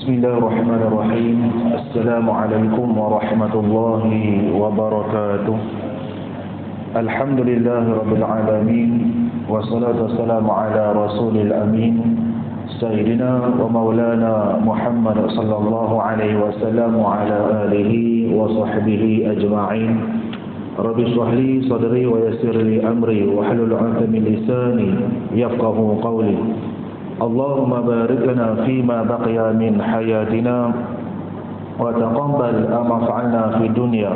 Bismillahirrahmanirrahim. Assalamualaikum warahmatullahi wabarakatuh. Alhamdulillahi rabbil alamin. Wassalatu wassalamu ala rasulil amin, Sayyidina wa maulana Muhammad sallallahu alaihi wasallam wa ala alihi wa sahbihi ajma'in. Rabbi shrah li sadri wa yassir li amri wa hlul 'uqdatam min lisani yafqahu qawli. Allahumma barik lana fima baqiya min hayatina wa taqabbal ma fa'alna fi dunya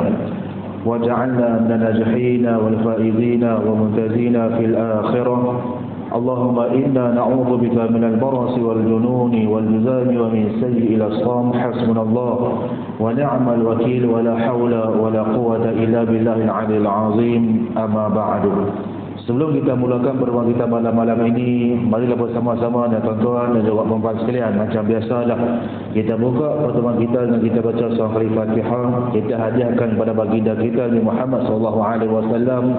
waj'alna min an-najihina wal faizina wa muntazina fil akhirah. Allahumma inna na'udzu bika min al-barasi wal jununi wal juzami wa min sayyi'il asqam. Hasbunallah wa ni'mal wakeel wa la hawla wa la quwwata illa billahil 'aliyyil 'azim. Amma ba'du. Sebelum kita mulakan pertemuan kita malam-malam ini, marilah bersama-sama dan tuan-tuan dan juga puan-puan sekalian, macam biasalah kita buka pertemuan kita dengan kita baca surah Al-Fatihah. Kita hadiahkan kepada baginda kita Nabi Muhammad sallallahu alaihi wasallam,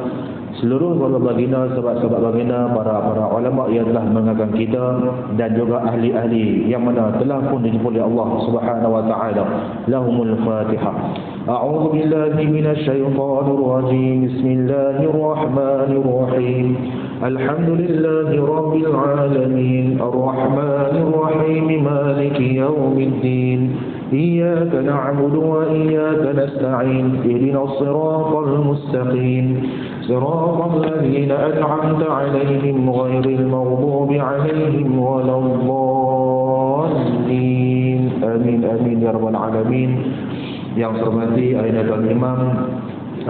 seluruh para baginda, sahabat-sahabat baginda, para ulama yang telah mengagalkan kita dan juga ahli-ahli yang mana telah pun dijemput oleh Allah Subhanahu wa taala. Lahumul Fatihah. A'udzu billahi minasy syaithanir rajim. Bismillahirrahmanirrahim. Alhamdulillahi rabbil alamin. Arrahmanir rahim. Maliki yaumiddin. إياك نعبد وإياك نستعين اهدنا الصراط المستقيم صراط الذين أنعمت عليهم غير المغضوب عليهم ولا الضالين آمين آمين يا رب العالمين. Yang terhormati Ayah Tuan Imam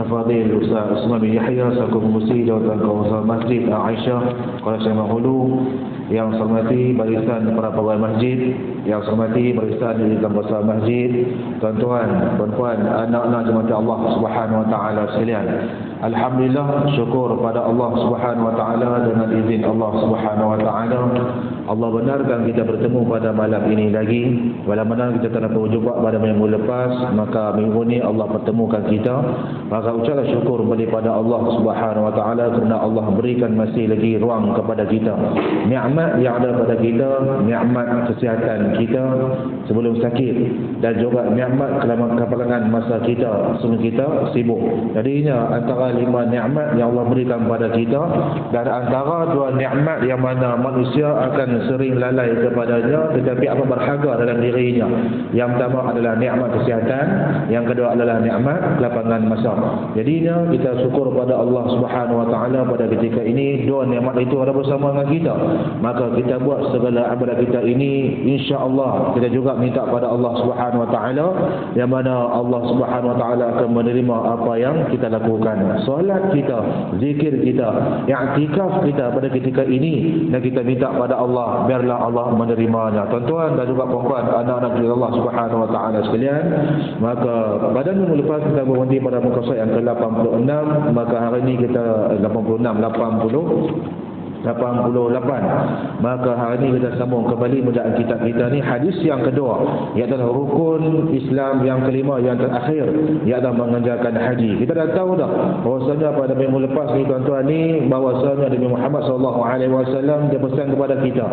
Al-Fadhil Ustaz Usman bin Yahya selaku Pengurusi Jawatan Kawasan Masjid Aisyah Kuala Syamah Hulu, yang saya hormati barisan para pegawai masjid, yang saya hormati barisan di dalam kawasan masjid, tuan-tuan, puan-puan, anak-anak jemaat Allah Subhanahu wa taala sekalian. Alhamdulillah, syukur pada Allah Subhanahu wa taala, dengan izin Allah Subhanahu wa taala Allah benarkan kita bertemu pada malam ini lagi. Walaupun kita telah berjumpa pada minggu lepas, maka minggu ini Allah pertemukan kita. Maka ucaplah syukur kepada Allah Subhanahu wa taala kerana Allah berikan masih lagi ruang kepada kita. Nikmat yang ada pada kita, nikmat kesihatan kita sebelum sakit, dan juga nikmat kepalanan masa kita sebelum kita sibuk. Jadinya antara 5 nikmat yang Allah berikan pada kita, dan antara 2 nikmat yang mana manusia akan sering lalai kepadanya tetapi amat berharga dalam dirinya. Yang pertama adalah nikmat kesihatan, yang kedua adalah nikmat lapangan masa. Jadinya kita syukur pada Allah Subhanahu wa taala pada ketika ini 2 nikmat itu ada bersama dengan kita. Maka kita buat segala amal kita ini, insya-Allah kita juga minta pada Allah Subhanahu wa taala yang mana Allah Subhanahu wa taala akan menerima apa yang kita lakukan. Solat kita, zikir kita, i'tikaf kita pada ketika ini, dan kita minta pada Allah biarlah Allah menerimanya. Tuan-tuan dan juga puan-puan, anak-anak dari Allah Subhanahu wa taala sekalian, maka pada minggu lepas kita berhenti pada muka surat yang ke-86, maka hari ini kita 88. Maka hari ini kita sambung kembali bacaan kitab kita ni, hadis yang kedua, iaitu rukun Islam yang kelima yang terakhir, iaitu mengerjakan haji. Kita dah tahu dah bahwasanya pada minggu lepas ni tuan-tuan ni, bahwasanya Nabi Muhammad sallallahu alaihi wasallam dia pesan kepada kita,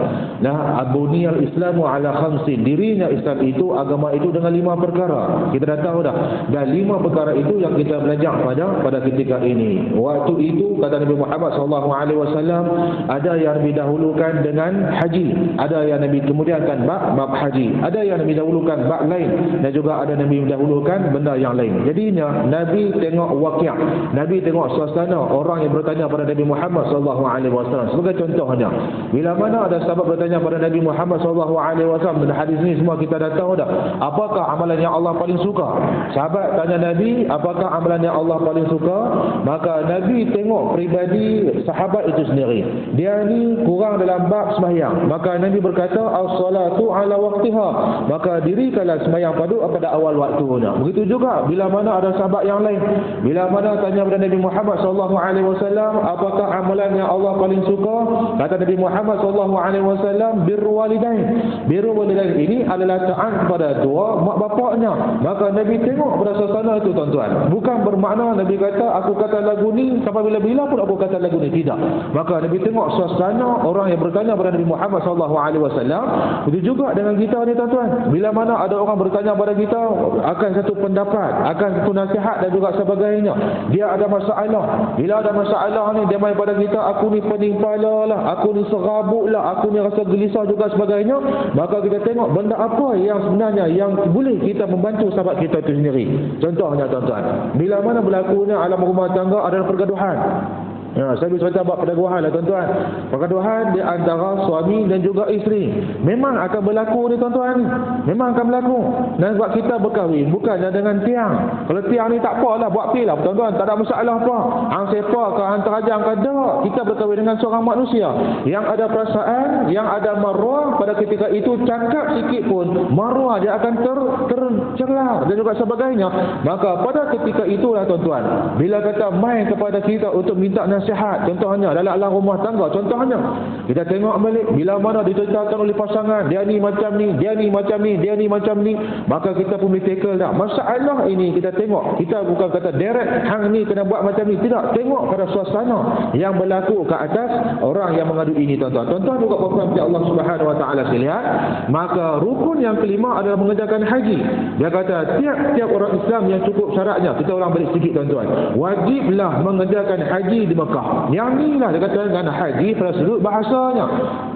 nah abuniyal Islamu ala khamsin, dirinya Islam itu, agama itu dengan 5 perkara. Kita dah tahu dah, dan 5 perkara itu yang kita belajar pada ketika ini. Waktu itu kata Nabi Muhammad sallallahu alaihi wasallam, ada yang Nabi dahulukan dengan haji, ada yang Nabi kemudiankan bab haji, ada yang Nabi dahulukan bab lain, dan juga ada Nabi dahulukan benda yang lain. Jadinya Nabi tengok waqi', Nabi tengok suasana orang yang bertanya pada Nabi Muhammad sallallahu alaihi wasallam. Sebagai contohnya, bila mana ada sahabat bertanya pada Nabi Muhammad sallallahu alaihi wasallam, dan hadis ni semua kita dah tahu dah, apakah amalan yang Allah paling suka? Sahabat tanya Nabi, apakah amalan yang Allah paling suka? Maka Nabi tengok pribadi sahabat itu sendiri, dia ni kurang dalam bab sembahyang, maka Nabi berkata as-salatu ala waqtiha, maka dirikanlah sembahyang pada awal waktunya. Begitu juga bila mana ada sahabat yang lain, bila mana tanya kepada Nabi Muhammad sallallahu alaihi wasallam, apakah amalan yang Allah paling suka? Kata Nabi Muhammad sallallahu alaihi wasallam, birrul walidain. Birrul walidain ini adalah taat kepada dua mak bapaknya. Maka Nabi tengok pada suasana itu tuan-tuan, bukan bermakna Nabi kata aku kata lagu ni sampai bila-bila pun aku kata lagu ni, tidak. Maka Nabi tengok tengok suasana orang yang bertanya kepada Nabi Muhammad SAW. Begitu juga dengan kita ni tuan-tuan. Bila mana ada orang bertanya kepada kita akan satu pendapat, akan satu nasihat dan juga sebagainya, dia ada masalah. Bila ada masalah ni, dia main pada kita, aku ni pening kepala lah, aku ni serabut lah, aku ni rasa gelisah juga sebagainya. Maka kita tengok benda apa yang sebenarnya yang boleh kita membantu sahabat kita itu sendiri. Contohnya tuan-tuan, bila mana berlakunya alam rumah tangga adalah pergaduhan. Saya bisa cerita buat pergaduhan lah tuan-tuan. Pergaduhan di antara suami dan juga isteri memang akan berlaku ni tuan-tuan. Memang akan berlaku. Dan sebab kita berkahwin bukannya dengan tiang. Kalau tiang ni tak apalah, buat pi lah tuan-tuan, tak ada masalah apa. Hang sepa ke, hang terajang ke, tak. Kita berkahwin dengan seorang manusia yang ada perasaan, yang ada maruah. Pada ketika itu cakap sikit pun maruah dia akan tercelah dan juga sebagainya. Maka pada ketika itulah tuan-tuan, bila kata main kepada kita untuk minta nasihat, contohnya dalam alam rumah tangga, contohnya kita tengok balik bila mana diceritakan oleh pasangan, dia ni macam ni, dia ni macam ni, dia ni macam ni, maka kita pun boleh tackle dah masalah ini. Kita tengok, kita bukan kata direct hang ni kena buat macam ni, tidak, tengok pada suasana yang berlaku ke atas orang yang mengadu ini tuan-tuan. Tuan-tuan juga berfaham Allah Subhanahu Wa Taala sekalian, maka rukun yang kelima adalah mengerjakan haji. Dia kata tiap-tiap orang Islam yang cukup syaratnya, kita orang balik sedikit tuan-tuan, wajiblah mengerjakan haji di Mekah. Yang ni lah dia kata dengan haji pada sudut bahasanya.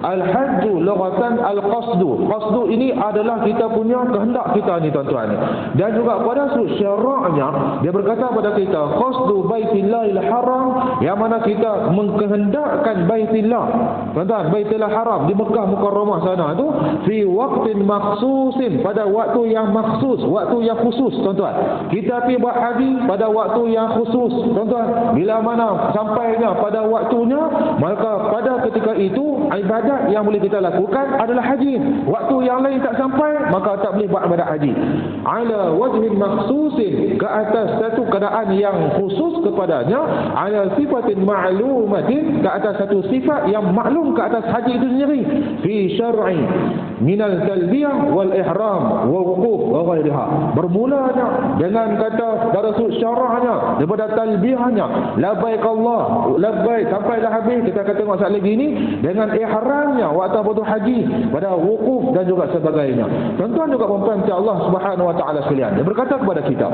Al-hajju lughatan al-qasdu. Qasdu ini adalah kita punya kehendak kita ni tuan-tuan. Dan juga pada sudut syaraknya dia berkata pada kita qasdu baitillahil haram, yang mana kita mengkehendakkan baitillah tuan-tuan, baitillah haram di Mekah Mukarramah sana tu fi waqtin makhsusin, pada waktu yang makhsus, waktu yang khusus tuan-tuan. Kita pergi buat haji pada waktu yang khusus tuan-tuan. Bila mana sampainya pada waktunya, maka pada ketika itu ibadat yang boleh kita lakukan adalah haji. Waktu yang lain tak sampai, maka tak boleh buat ibadat haji. Ala wajhin makhsusin, ke atas satu keadaan yang khusus kepadanya, ala sifatin ma'lumatin, ke atas satu sifat yang maklum ke atas haji itu sendiri, fi syar'i minal talbiyah wal ihram wal wuquf wa ghairiha. Bermulanya dengan kata dari sudut syarahnya, daripada talbiyahnya, labbaik Allah, labbaik, sampai dah habis kita akan tengok saat lagi ni dengan ihramnya waktu waktu haji, pada wukuf dan juga sebagainya. Tuan-tuan juga perempuan Allah Subhanahu Wa Taala sekalian, dia berkata kepada kita,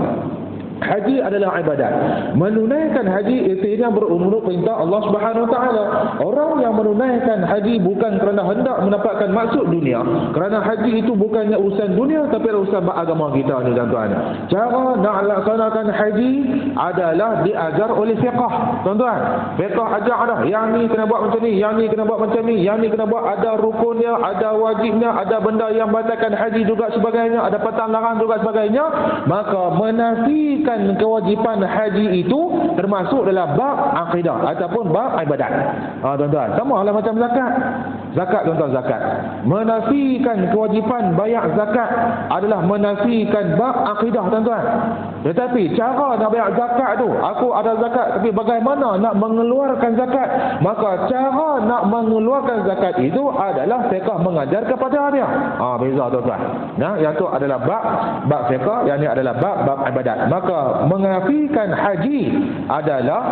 haji adalah ibadat. Menunaikan haji itu yang berumur perintah Allah Subhanahu Wa Taala. Orang yang menunaikan haji bukan kerana hendak mendapatkan maksud dunia, kerana haji itu bukannya urusan dunia tapi urusan agama kita ni tuan-tuan. Cara nak laksanakan haji adalah diajar oleh fiqh tuan-tuan. Fiqh ajar dah, yang ni kena buat macam ni, yang ni kena buat macam ni, yang ni kena buat, ada rukunnya, ada wajibnya, ada benda yang batalkan haji juga sebagainya, ada patang larang juga sebagainya. Maka menafikan kewajipan haji itu termasuk dalam bab akidah ataupun bab ibadat. Tuan-tuan, sama lah macam zakat. Zakat tuan-tuan, zakat. Menafikan kewajipan bayar zakat adalah menafikan bab akidah tuan-tuan. Tetapi cara nak bayar zakat tu, aku ada zakat tapi bagaimana nak mengeluarkan zakat, maka cara nak mengeluarkan zakat itu adalah fiqh mengajar kepada dia. Beza tuan-tuan. Nah, yang tu adalah bab fiqh, yang ni adalah bab ibadat. Maka menafikan haji adalah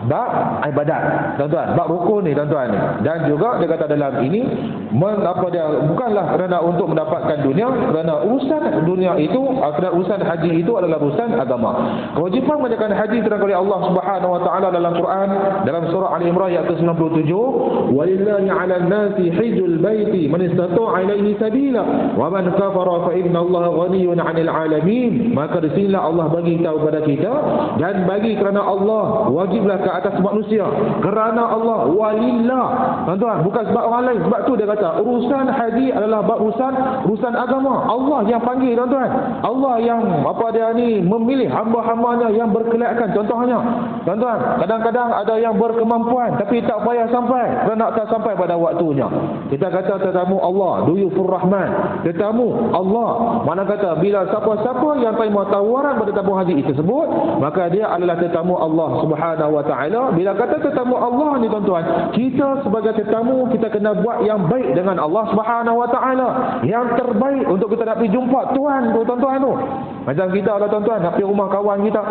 bab ibadat tuan-tuan, bab rukun ni tuan-tuan. Dan juga dia kata dalam ini bukanlah kerana untuk mendapatkan dunia, kerana urusan dunia itu, kerana urusan haji itu adalah urusan agama. Kewajipan menjalankan haji terangkan oleh Allah Subhanahu Wa Taala dalam Quran, dalam surah Al-Imran ayat 97, walillahi 'alan nasi hajjul baiti man istata'a ilaihi sabila wa man kafara fa inna Allaha ghaniyyun 'anil 'alamin. Maka di sinilah Allah bagi tahu kepada kita, dan bagi kerana Allah wajiblah ke atas manusia, kerana Allah walillah tuan-tuan, bukan sebab orang lain. Sebab tu dia kata urusan haji adalah bab urusan agama. Allah yang panggil tuan-tuan, Allah yang dia ni memilih hamba-hambanya yang berkelayakan. Contohnya tuan-tuan, kadang-kadang ada yang berkemampuan tapi tak payah sampai kerana tak sampai pada waktunya. Kita kata tetamu Allah, duyufur rahman, tetamu Allah. Mana kata bila siapa-siapa yang terima tawaran pada tamu haji tersebut, maka dia adalah tetamu Allah Subhanahu Wa Taala. Bila kata tetamu Allah ni tuan-tuan, kita sebagai tetamu kita kena buat yang baik dengan Allah Subhanahu Wa Taala, yang terbaik untuk kita nak pergi jumpa Tuhan tu tuan-tuan tu. Macam kita lah tuan-tuan nak pergi rumah kawan kita,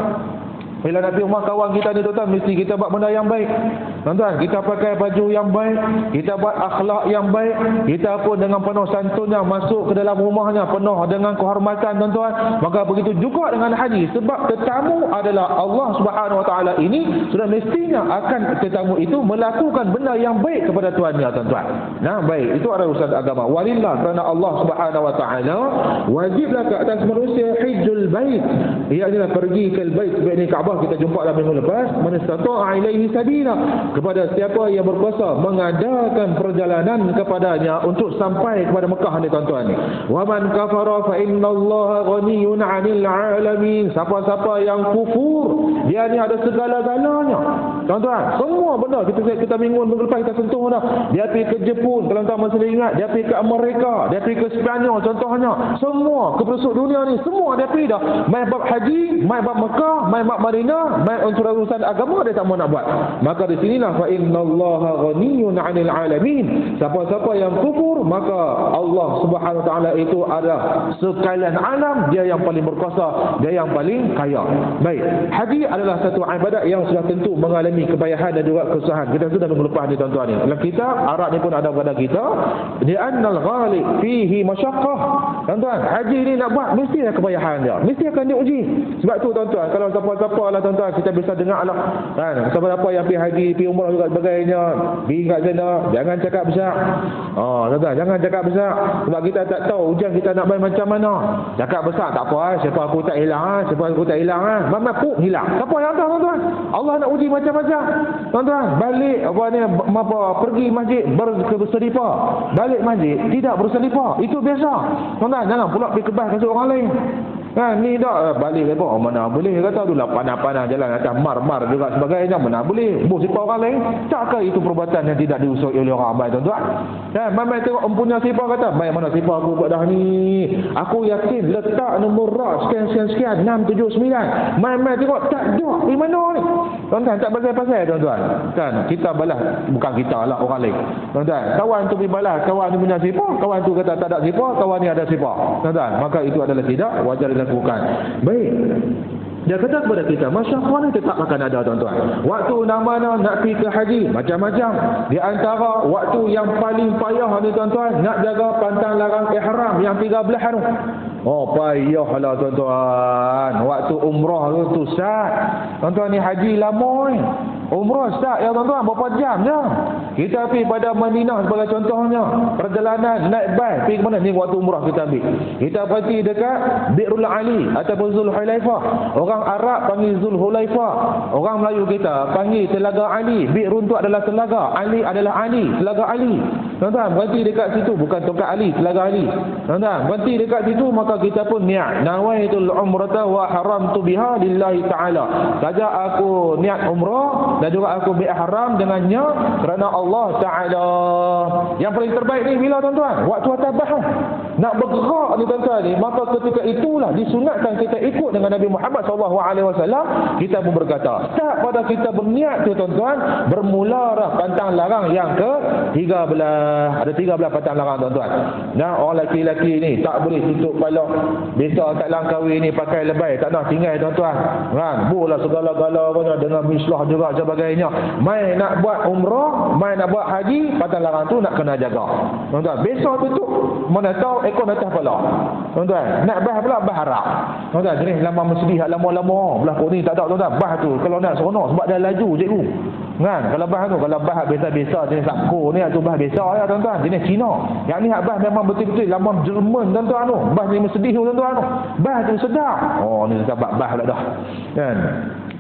Bila nak pergi rumah kawan kita ni tuan-tuan, mesti kita buat benda yang baik. Tuan-tuan, kita pakai baju yang baik, kita buat akhlak yang baik, kita pun dengan penuh santunnya masuk ke dalam rumahnya, penuh dengan kehormatan tuan-tuan. Maka begitu juga dengan haji, sebab tetamu adalah Allah Subhanahu Wa Taala ini, sudah mestinya akan tetamu itu melakukan benda yang baik kepada tuannya tuan-tuan. Nah, baik, itu adalah urusan agama. Walillah, kerana Allah Subhanahu Wa Taala wajiblah ke atas manusia hijjul bait. Ia adalah pergi ke bait ni Kaabah, kita jumpa dalam minggu lepas. Man istata'a ilaihi sabila, kepada siapa yang berkuasa mengadakan perjalanan kepadanya untuk sampai kepada Mekah ni tuan-tuan ni. Wa man kafara fa innallaha ghaniyyun 'anil 'alamin. Siapa-siapa yang kufur, dia ni ada segala-galanya. Tuan-tuan, semua benda kita minggu lepas kita sentuh dah. Dia pergi ke Jepun, kalau tuan masih ingat, dia pergi ke Amerika, dia pergi ke Spanyol contohnya. Semua ke pelosok dunia ni, semua dia pergi dah. Mai bab haji, mai bab Mekah, mai bab Madinah, mai untuk urusan agama dia tak mau nak buat. Maka di sinilah fa innallaha ghaniyyun 'anil 'alamin. Siapa-siapa yang kufur, maka Allah Subhanahu Wa Taala itu adalah sekalian alam, dia yang paling berkuasa, dia yang paling kaya. Baik, haji adalah satu ibadat yang sudah tentu mengalami kepayahan dan juga kesusahan. Kita sudah minggu lepas ni tuan-tuan ni. Dalam kitab Arab ni pun ada pada kita, di annal ghalib fihi masyaqqah. Tuan-tuan, haji ni nak buat mesti ada kepayahan dia, mesti akan diuji. Sebab tu tuan-tuan, kalau siapa-siapa lah tuan-tuan, kita bisa dengar lah kan, siapa-siapa yang pergi haji, pergi umrah juga sebagainya, pergi kat sana, jangan cakap besar. Tuan-tuan, jangan cakap besar, sebab kita tak tahu ujian kita nak main macam mana. Cakap besar tak apa, siapa aku tak hilang, siapa aku tak hilang, mama pun hilang. Siapa yang tahu tuan-tuan? Allah nak uji macam-macam. Tuan-tuan, balik pergi masjid berselipar, balik masjid tidak berselipar, itu biasa. Tuan-tuan, jangan pula pergi kebas kasut orang lain. Kan ni dak balik lepas mana boleh, kata dulu panah-panah jalan atas mar-mar juga sebagainya, mana boleh bos sipar orang lain. Takkah itu perbuatan yang tidak diusui oleh orang ramai tuan-tuan? Kan mai tengok empunya sipar, kata mai mana sipar aku buat dah ni, aku yakin letak nombor rak sekian 679, mai tengok tak ada di mana ni tuan-tuan. Tak pasal-pasal tuan-tuan kan, kita balas, bukan kita lah, orang lain tuan-tuan. Kawan tu pergi balas kawan tu punya sipar, kawan tu kata tak ada sipar, kawan ni ada sipar tuan-tuan. Maka itu adalah tidak wajar dilakukan. Baik, dia kata kepada kita, masyaqqah ni tetap akan ada tuan-tuan. Waktu mana nak pergi ke haji, macam-macam. Di antara waktu yang paling payah ni tuan-tuan, nak jaga pantang larang ihram yang 13 hari. Payahlah tuan-tuan. Waktu umrah tu sat. Tuan-tuan, ni haji lama ni. Umrah start ya tuan-tuan, berapa jam je. Kita pergi pada Madinah sebagai contohnya, perjalanan naik bas pergi ke mana ni, waktu umrah kita ambil. Kita pergi dekat Bi'rul Ali ataupun Zulhulaifah. Orang Arab panggil Zulhulaifah, orang Melayu kita panggil Telaga Ali. Bi'run tu adalah telaga, Ali adalah Ali, Telaga Ali. Tuan-tuan, berhenti dekat situ, bukan Tongkat Ali, Telaga Ali. Tuan-tuan, berhenti dekat situ, maka kita pun niat nawaitul umrata wa haramtu biha lillahi ta'ala. Saja aku niat umrah dan juga aku berihram dengannya kerana Allah Ta'ala. Yang paling terbaik ni bila tuan-tuan? Waktu atas bahar. Nak bergerak ni tuan-tuan ni, maka ketika itulah disunatkan kita ikut dengan Nabi Muhammad SAW. Kita pun berkata, start pada kita berniat tu tuan-tuan, bermula dah pantang larang yang ke-13. Ada 13 pantang larang tuan-tuan. Nah, orang lelaki-lelaki ni tak boleh tutup kepala. Biasa kat Langkawi ni pakai lebay, tak nak tinggal tuan-tuan. Kan? Buatlah segala-galanya dengan mislah juga sebagainya. Mai nak buat umrah, mai nak buat haji, pantang larang tu nak kena jaga. Tuan-tuan, besok tutup, mana tahu ekor atas kepala. Tuan-tuan, nak bah pula bah harap. Tuan-tuan, jenis lama sedih lama-lama belah ni tak ada tuan-tuan. Bah tu kalau nak seronok sebab dia laju cikgu. Kan? Kalau bah tu, kalau bah biasa-biasa jenis Sakko ni tu bah biasa ya tuan-tuan, jenis Cina. Yang ni hak bah memang betul-betul lama Jerman tuan-tuan tu. Bah ni sedih tuan-tuan tu. Bah tu sedap. Ni sebab bah dah. Kan?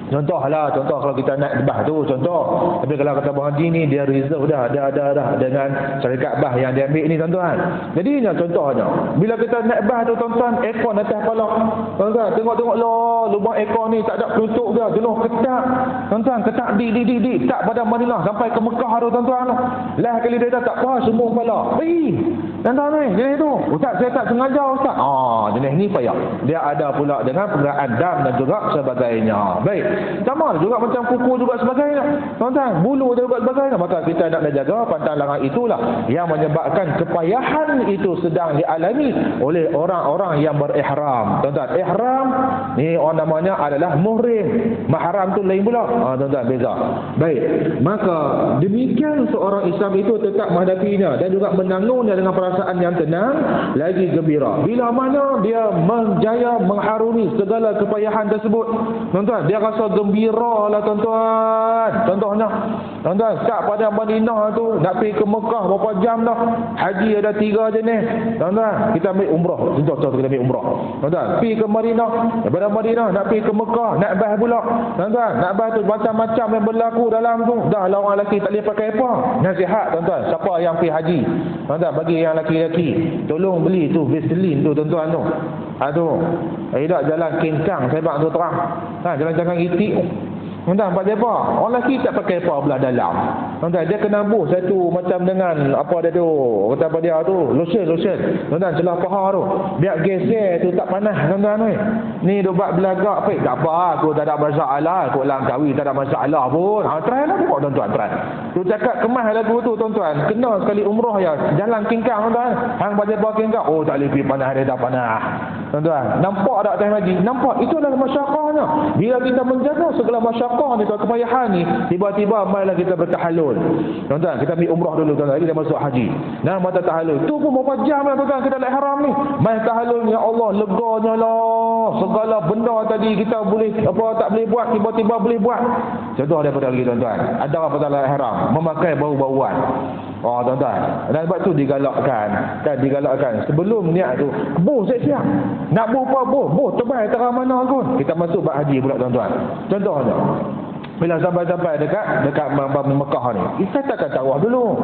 Contoh kalau kita naik bah tu contoh. Tapi kalau kata Abang Haji ni dia reserve dah dengan syarikat bah yang dia ambil ni tuan-tuan. Jadi contohnya bila kita naik bah tu tuan-tuan, ekor atas kepala. Tuan-tuan tengok lah lubang ekor ni tak ada penutup dia, jenuh ketat. Tuan-tuan ketat di tak pada Madinah sampai ke Mekah tu tuan-tuan. Lah kali dia tak apa semua kepala. Tuan-tuan ni jenis tu. Ustaz saya tak sengaja ustaz. Jenis ni payah. Dia ada pula dengan pengeraan dam dan juga sebagainya. Baik. Sama juga macam kuku juga sebagainya. Tuan-tuan, bulu juga sebagainya. Maka kita nak jaga pantang larang itulah yang menyebabkan kepayahan itu sedang dialami oleh orang-orang yang berihram. Tuan-tuan, ihram ni orang namanya adalah muhrim. Mahram tu lain pula. Tuan-tuan, beza. Baik. Maka demikian seorang Islam itu tetap menghadapinya dan juga menanggungnya dengan perasaan yang tenang lagi gembira. Bila mana dia menjaya mengharumi segala kepayahan tersebut, tuan-tuan, dia rasa gembira lah tuan-tuan. Contohnya, tuan-tuan, start pada Madinah tu nak pergi ke Mekah berapa jam dah. Haji ada 3 jenis. Tuan-tuan, kita ambil umrah. Contoh kita ambil umrah. Tuan-tuan, pergi ke Madinah, daripada Madinah nak pergi ke Mekah, nak bah pula. Tuan-tuan, nak bah tu macam-macam yang berlaku dalam tu. Dah lah orang lelaki tak boleh pakai apa. Nasihat tuan-tuan, siapa yang pergi haji, tuan-tuan, bagi yang lelaki-lelaki, tolong beli tu Vaseline tu tuan-tuan tu. Tak jalan kincang sebab tu terang. Jalan-jalan itik. Tuan-tuan, buat apa? Orang lelaki tak pakai apa belah dalam. Tuan-tuan, dia kena buh satu macam dengan apa dia tu, kata apa dia tu, lotion. Tuan-tuan, celah paha tu. Biar geser tu tak panas tuan-tuan ni. Dia buat belagak pek. Tak apa, aku tak ada masalah. Aku lang kahwin tak ada masalah pun. Try lah tengok tuan-tuan, try. Tu cakap kemas lagu tu tuan-tuan. Kena sekali umrah ya. Jalan kincang tuan-tuan. Hang buat apa kincang? Oh, tak boleh pergi panas, dia tak panas. Tuan-tuan, nampak tak time haji? Nampak, itulah masyarakahnya. Bila kita menjaga segala masyarakah ni, kepayahan ni, tiba-tiba mainlah kita bertahalul. Tuan-tuan, kita ambil umrah dulu tuan-tuan, kita masuk haji. Nah, mata tahalul. Tu pun berapa jam lah tuan-tuan kita nak ihram ni. Main tahalul, ya Allah, leganya lah. Segala benda tadi kita boleh tak boleh buat, tiba-tiba boleh buat. Contoh daripada lagi tuan-tuan. Ada apa dalam ihram? Memakai bau-bauan. Tuan-tuan, dan sebab tu digalakkan. Sebelum niat tu, buh siap-siap. Nak buh apa buh tebal terang mana pun. Kita masuk bab haji pula tuan-tuan. Contohnya, bila sampai dekat Mekah ni, kita takkan tawaf dulu.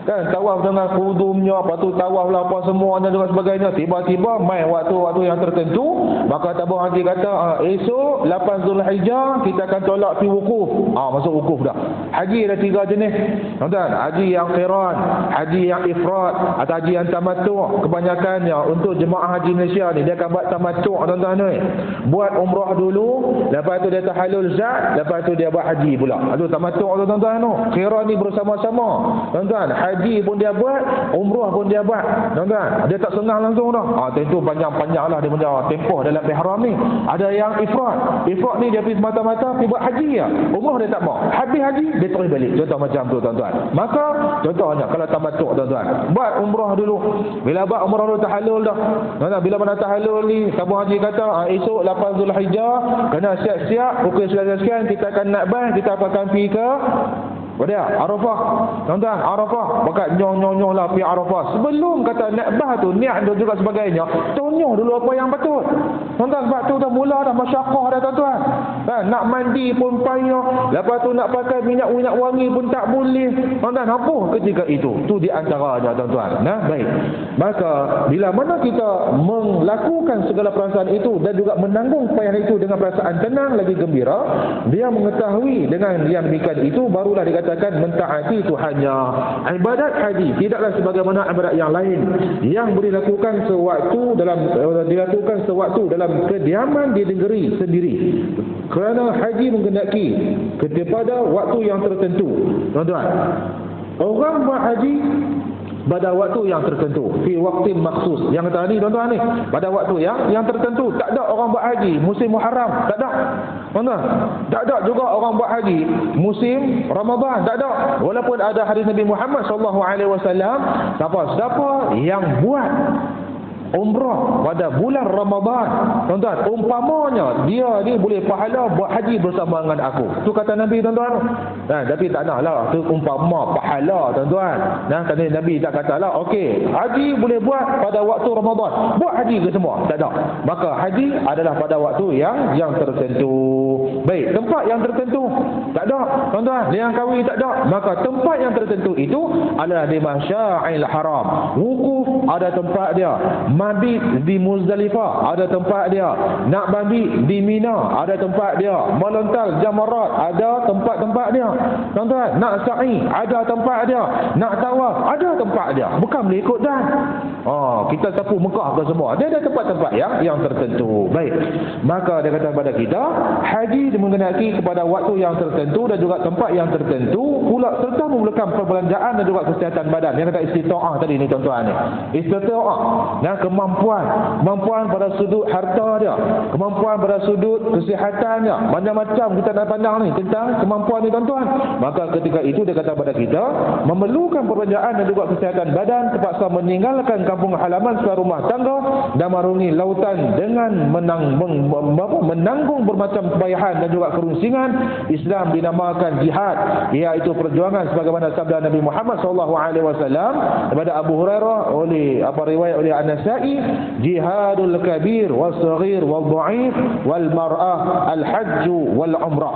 Kan tawaf dengan kudumnya, lepas tu tawaf lah apa semuanya dan sebagainya. Tiba-tiba mai waktu yang tertentu, maka tabung haji kata esok 8 Zulhijjah kita akan tolak pi wukuf. Masuk wukuf dah. Haji ada 3 jenis. Tuan-tuan, haji yang qiran, haji yang ifrad atau haji yang tamattu'. Kebanyakannya untuk jemaah haji Malaysia ni dia akan buat tamattu' tuan-tuan ni. Buat umrah dulu, lepas tu dia tahalul zat, lepas tu dia buat haji pula. Aduh, tamattu' tuan-tuan tu. Qiran ni bersama-sama. Tuan-tuan, haji pun dia buat, umrah pun dia buat. Tuan-tuan, dia tak senang langsung dah. Tentu panjang-panjang lah dia punya tempoh dalam ihram ni. Ada yang ifrad. Ifrad ni dia pergi semata-mata pergi buat haji ya. Umrah dia tak mau. Habis haji dia terus balik. Contoh macam tu tuan-tuan. Maka contohnya kalau tamattu' tuan-tuan, buat umrah dulu. Bila buat umrah dulu tahalul dah. Tuan-tuan, bila mana tahalul ni, tabung haji kata esok 8 Zulhijjah kena siap-siap pukul 9 sekian kita akan nak kita akan pergi ke Arafah. Tuan-tuan, Arafah. Maka nyong-nyong lah pergi Arafah. Sebelum kata nak bah tu, niat tu juga sebagainya, tonyong dulu apa yang betul. Tuan-tuan, sebab tu dah mula dah masyarakah dah tuan-tuan. Nak mandi pun payah. Lepas tu nak pakai minyak wangi pun tak boleh. Tuan-tuan, apa ketika itu? Tu di antaranya tuan-tuan. Baik. Maka bila mana kita melakukan segala perasaan itu dan juga menanggung payah itu dengan perasaan tenang lagi gembira, dia mengetahui dengan yang demikian itu barulah dikatakan mentaati Tuhannya. Ibadat haji tidaklah sebagaimana ibadat yang lain yang boleh dilakukan sewaktu dalam kediaman di negeri sendiri. Kerana haji menghendaki kepada waktu yang tertentu. Tuan-tuan, orang buat haji pada waktu yang tertentu, fi waktin maksus. Yang kata ni tuan-tuan ni, pada waktu yang tertentu. Tak ada orang buat haji musim Muharram, tak ada. Tuan-tuan, tak ada juga orang buat haji musim Ramadan, tak ada. Walaupun ada hadis Nabi Muhammad SAW, siapa yang buat umrah pada bulan Ramadan, tuan-tuan, umpamanya dia ni boleh pahala buat haji bersama dengan aku. Tu kata Nabi tuan-tuan. Tapi tak nak lah, tu umpama pahala tuan-tuan. Kata Nabi tak kata lah, okey, haji boleh buat pada waktu Ramadan. Buat haji ke semua? Tak ada. Maka haji adalah pada waktu yang tertentu. Baik, tempat yang tertentu tak ada tuan-tuan. Dia yang kahwin tak ada. Maka tempat yang tertentu itu adalah di Masya'il Haram. Wukuf ada tempat dia. mabit di Muzdalifah, ada tempat dia. Nak mabit di Mina, ada tempat dia. Melontar jamarat, ada tempat-tempat dia. Tuan-tuan, nak sa'i, ada tempat dia. Nak tawaf, ada tempat dia. Bukan boleh ikut dah. Kita sapu Mekah ke semua. Dia ada tempat-tempat yang tertentu. Baik. Maka dia kata kepada kita, haji mengenai kepada waktu yang tertentu dan juga tempat yang tertentu pula, serta memerlukan perbelanjaan dan juga kesihatan badan. Yang kata istita'ah tadi ni tuan-tuan ni. Istita'ah, kemampuan pada sudut harta dia, kemampuan pada sudut kesihatan dia. Macam-macam kita nak pandang ni tentang kemampuan ni tuan-tuan. Maka ketika itu dia kata kepada kita, memerlukan perbelanjaan dan juga kesihatan badan, terpaksa meninggalkan kampung halaman serta rumah tangga dan marungi lautan dengan menanggung bermacam kepayahan dan juga kerunsingan. Islam dinamakan jihad, iaitu perjuangan sebagaimana sabda Nabi Muhammad SAW kepada Abu Hurairah oleh riwayat oleh An-Nasa'i, jihadul kabir wal saghir wal dhaif wal mar'ah al hajj wal umrah.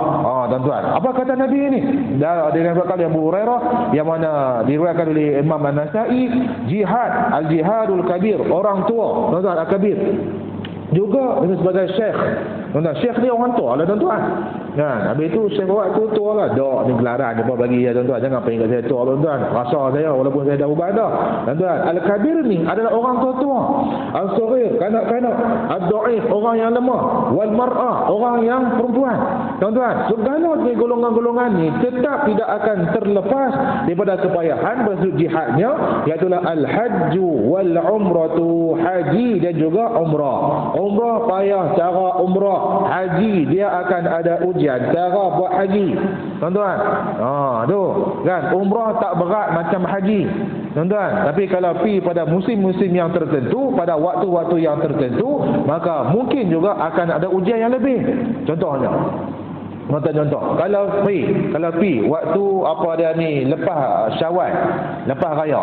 Tuan-tuan, apa kata Nabi ini? Diriwayatkan oleh Abu Hurairah yang mana diriwayatkan oleh Imam An-Nasa'i, al jihadul kabir, orang tua, tuan-tuan, al-kabir. Juga sebagai syekh. Tuan-tuan, syekh dia orang tua lah tuan-tuan. Habis itu syekh buat tu tua lah. Dok ni gelaran dia bagi ya tuan-tuan. Jangan ingat saya tua tuan-tuan. Rasa saya walaupun saya dah ubah dah. Tuan-tuan, al-kabir ni adalah orang tua-tua. Al-saghir, kanak-kanak. Al-dhaif, orang yang lemah. Wal mar'ah, orang yang perempuan. Tuan-tuan, segala golongan-golongan ni tetap tidak akan terlepas daripada kepayahan bersudut jihadnya, iaitu al-hajju wal umratu, haji dan juga umrah. Umrah payah cara umrah, haji dia akan ada ujian cara buat haji. Tuan-tuan, tu kan umrah tak berat macam haji. Tuan-tuan, tapi kalau pergi pada musim-musim yang tertentu, pada waktu-waktu yang tertentu, maka mungkin juga akan ada ujian yang lebih. Contohnya, kalau pi waktu lepas Syawal, lepas raya,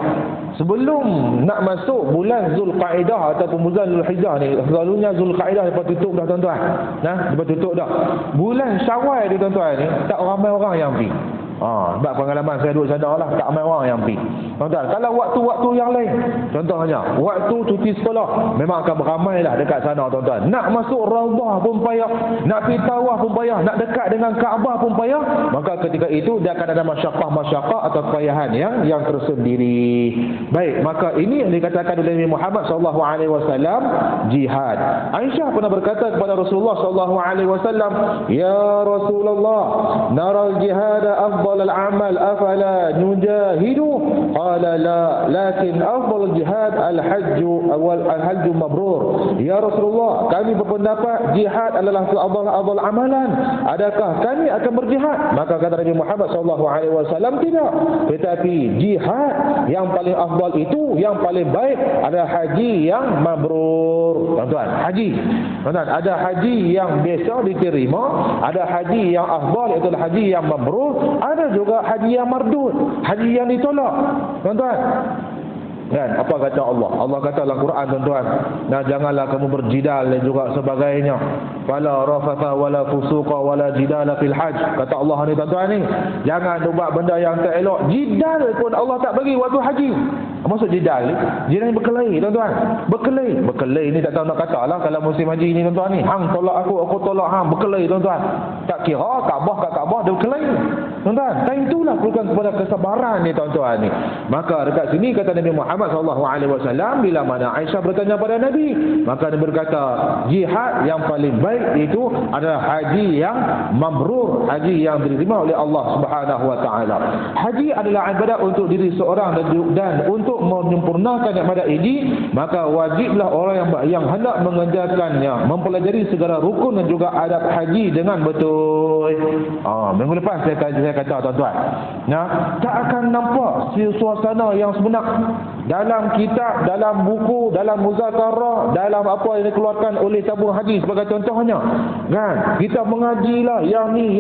sebelum nak masuk bulan Zulqaidah ataupun bulan Zulhijjah ni, selalunya Zulqaidah lepas tutup dah tuan-tuan. Lepas tutup dah. Bulan Syawal ni tuan-tuan ni tak ramai orang yang pi. Sebab pengalaman saya duduk sana lah, tak ramai orang yang pergi. Tuan-tuan, kalau waktu-waktu yang lain, contohnya waktu cuti sekolah, memang akan beramai lah dekat sana tuan-tuan. Nak masuk Raudhah pun payah, nak pergi tawaf pun payah, nak dekat dengan Kaabah pun payah. Maka ketika itu dia akan ada masyarakat atau kepayahan yang tersendiri. Baik, maka ini yang dikatakan oleh Nabi Muhammad SAW, jihad. Aisyah pernah berkata kepada Rasulullah SAW, ya Rasulullah, nara al-jihad afdal al-amal afala nujahidu? Qala la, lakin afdal al-jihad al-hajj mabrur. Ya Rasulullah, kami berpendapat jihad adalah afdal amalan. Adakah kami akan berjihad? Maka kata Nabi Muhammad SAW, tidak. Tetapi jihad yang paling afdal itu, yang paling baik adalah haji yang mabrur. Tuan-tuan, haji. Tuan-tuan, ada haji yang biasa diterima, ada haji yang afdal iaitu haji yang mabrur, ada juga haji yang mardud, haji yang ditolak. Tuan-tuan, kan apa kata Allah? Allah kata dalam Quran tuan-tuan, janganlah kamu berjidal dan juga sebagainya. Fala rafatha wala fusuqa wala jidala fil hajj. Kata Allah ni tuan-tuan ni, jangan buat benda yang tak elok. Jidal pun Allah tak bagi waktu haji. Maksud jidal ni, jidal ni berkelahi tuan-tuan. Berkelahi ni tak tahu nak kata lah kalau musim haji ni tuan-tuan ni. Hang tolak aku tolak hang, berkelahi tuan-tuan. Tak kira Kaabah dia berkelahi. Tuan-tuan, dan itulah perlukan kepada kesabaran ni tuan-tuan ni. Maka dekat sini kata Nabi Muhammad SAW, bila mana Aisyah bertanya pada Nabi, maka Nabi berkata, jihad yang paling baik itu adalah haji yang mabrur, haji yang diterima oleh Allah Subhanahu wa taala. Haji adalah ibadat untuk diri seorang dan untuk menyempurnakan ibadat ini, maka wajiblah orang yang hendak mengerjakannya mempelajari segala rukun dan juga adab haji dengan betul. Minggu lepas saya kata tuan-tuan, tak akan nampak suasana yang sebenar dalam kitab, dalam buku, dalam muzakarah, dalam apa yang dikeluarkan oleh tabung haji sebagai contohnya. Kan? Kita mengajilah yang ni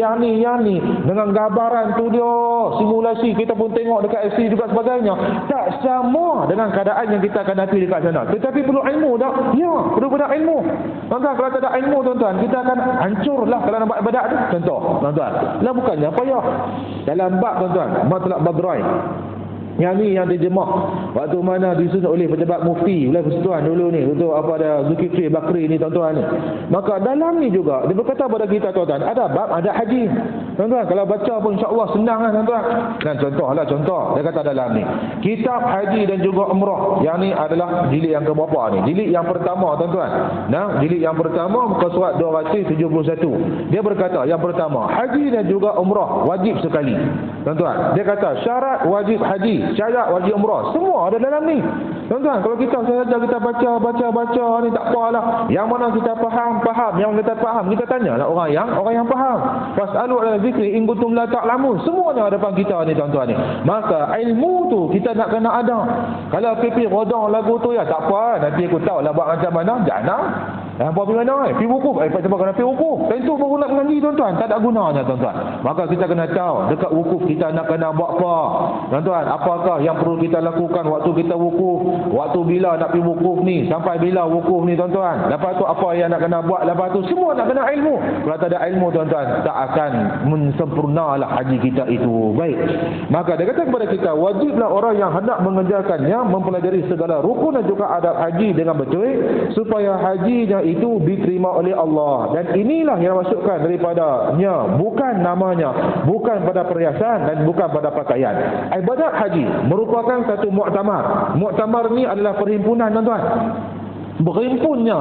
dengan gambaran tu dia, simulasi kita pun tengok dekat FC juga sebagainya. Tak sama dengan keadaan yang kita akan hadapi dekat sana. Tetapi perlu ilmu tak? Ya, perlu ilmu. Tuan-tuan, kalau tak ada ilmu tuan-tuan, kita akan hancurlah kalau nak buat ibadat tu. Contoh, tuan-tuan, lah bukannya payah. Dalam bab tuan-tuan, matlab badrain. Yang ni yang terjemah waktu mana disusun oleh pejabat mufti oleh persatuan dulu ni, untuk apa ada Zulkifli Bakri ni tuan-tuan ni. Maka dalam ni juga dia berkata kepada kita tuan-tuan, ada bab ada haji. Tuan-tuan kalau baca pun insya-Allah senang kan tuan-tuan. Dan contoh dia kata dalam ni kitab haji dan juga umrah. Yang ni adalah jilid yang keberapa ni? Jilid yang pertama tuan-tuan. Nah, jilid yang pertama muka surat 271. Dia berkata yang pertama, haji dan juga umrah wajib sekali. Tuan-tuan, dia kata syarat wajib haji, syarat wajib umrah, semua ada dalam ni. Tuan-tuan, kalau kita saja kita baca ni tak apalah. Yang mana kita faham, yang kita faham, kita tanyalah orang yang faham. Fasalu ala zikri in kuntum la ta'lamun. Semuanya ada depan kita ni tuan-tuan ni. Maka ilmu tu kita nak kena ada. Kalau pipi rodong lagu tu ya tak apa, nanti aku tahu lah buat macam mana, jangan. Apa mana pergi wukuf, sebab kena pergi wukuf. Tentu baru nak mengaji tuan-tuan, tak ada gunanya tuan-tuan. Maka kita kena tahu dekat wukuf kita nak kena buat apa. Tuan-tuan, apakah yang perlu kita lakukan waktu kita wukuf? Waktu bila nak pergi wukuf ni, sampai bila wukuf ni tuan-tuan. Lepas tu apa yang nak kena buat, lepas tu semua nak kena ilmu. Kalau tak ada ilmu tuan-tuan, tak akan sempurnalah haji kita itu. Baik. Maka dia kata kepada kita, wajiblah orang yang hendak mengerjakannya mempelajari segala rukun dan juga adab haji dengan betul, supaya hajinya itu diterima oleh Allah. Dan inilah yang masukkan daripadanya, bukan namanya, bukan pada perhiasan dan bukan pada pakaian. Ibadat haji merupakan satu muktamar. Muktamar ni adalah perhimpunan tuan-tuan. Berhimpunnya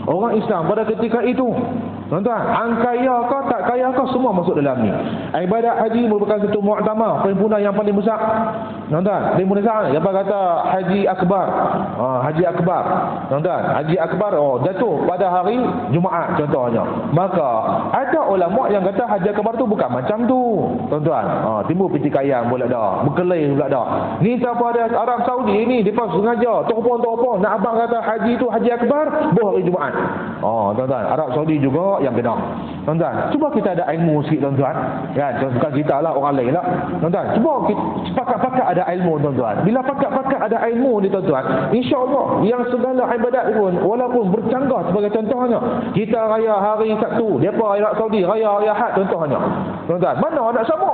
orang Islam pada ketika itu. Tuan-tuan, kaya kau tak kaya kau semua masuk dalam ni. Ibadat haji merupakan satu muktamar, perhimpunan yang paling besar. Tuan-tuan, perhimpunan besar ni apa kata Haji Akbar. Haji Akbar. Tuan-tuan, Haji Akbar jatuh pada hari Jumaat contohnya. Maka ada ulama yang kata Haji Akbar tu bukan macam tu. Tuan-tuan, timbul pertikaian pula dah, berkelahi pula dah. Ni siapa ada Arab Saudi ni depa sengaja teropong nak abang kata haji tu Haji Akbar hari Jumaat. Tuan-tuan, Arab Saudi juga yang kena. Tuan-tuan, cuba kita ada ilmu sikit tuan-tuan. Kan, bukan kita lah, orang lain lah. Tuan-tuan, cuba kita pakat ada ilmu tuan-tuan. Bila pakat ada ilmu ni tuan-tuan, insya-Allah yang segala ibadat pun walaupun bercanggah, sebagai contohnya, kita raya hari Sabtu, depa Arab Saudi raya hari Ahad contohnya. Tuan-tuan, mana nak sama?